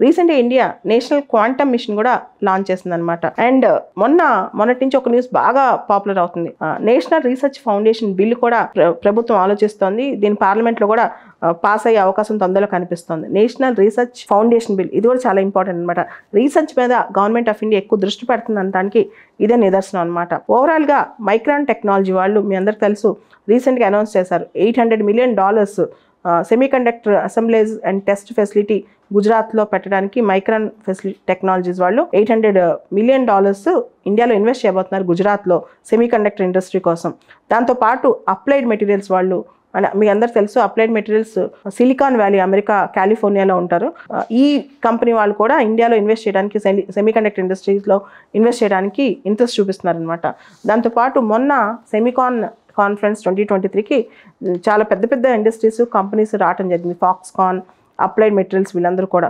రీసెంట్గా India national quantum mission కూడా launch చేసింది అనమాట. అండ్ మొన్నటి నుంచి ఒక న్యూస్ బాగా పాపులర్ అవుతుంది. నేషనల్ రీసెర్చ్ ఫౌండేషన్ బిల్ కూడా ప్రభుత్వం ఆలోచిస్తోంది. దీని పార్లమెంట్ లో కూడా పాస్ అయ్యే అవకాశం తొందరలో కనిపిస్తుంది. నేషనల్ రీసెర్చ్ ఫౌండేషన్ బిల్ ఇది కూడా చాలా ఇంపార్టెంట్ అనమాట. రీసెర్చ్ మీద గవర్నమెంట్ ఆఫ్ ఇండియా ఎక్కువ దృష్టి పెడుతుంది అనడానికి ఇదే నిదర్శనం అనమాట. ఓవరాల్ గా మైక్రాన్ టెక్నాలజీ వాళ్ళు మీ అందరికి తెలుసు రీసెంట్గా అనౌన్స్ చేశారు $800 million semiconductor assemblies and test facility గుజరాత్లో పెట్టడానికి మైక్రాన్ టెక్నాలజీస్ వాళ్ళు $800 million ఇండియాలో ఇన్వెస్ట్ చేయబోతున్నారు గుజరాత్లో సెమీకండక్టర్ ఇండస్ట్రీ కోసం. దాంతోపాటు అప్లైడ్ మెటీరియల్స్ వాళ్ళు మీ అందరు తెలుసు applied materials silicon valley America కాలిఫోర్నియాలో ఉంటారు. ఈ కంపెనీ వాళ్ళు కూడా ఇండియాలో ఇన్వెస్ట్ చేయడానికి సెమీకండక్టర్ ఇండస్ట్రీస్లో ఇన్వెస్ట్ చేయడానికి ఇంట్రెస్ట్ చూపిస్తున్నారు అనమాట. దాంతోపాటు మొన్న సెమీకాన్ కాన్ఫరెన్స్ 2023కి చాలా పెద్ద పెద్ద ఇండస్ట్రీస్ కంపెనీస్ రావడం జరిగింది. ఫాక్స్కాన్, అప్లైడ్ మెటీరియల్స్ వీళ్ళందరూ కూడా.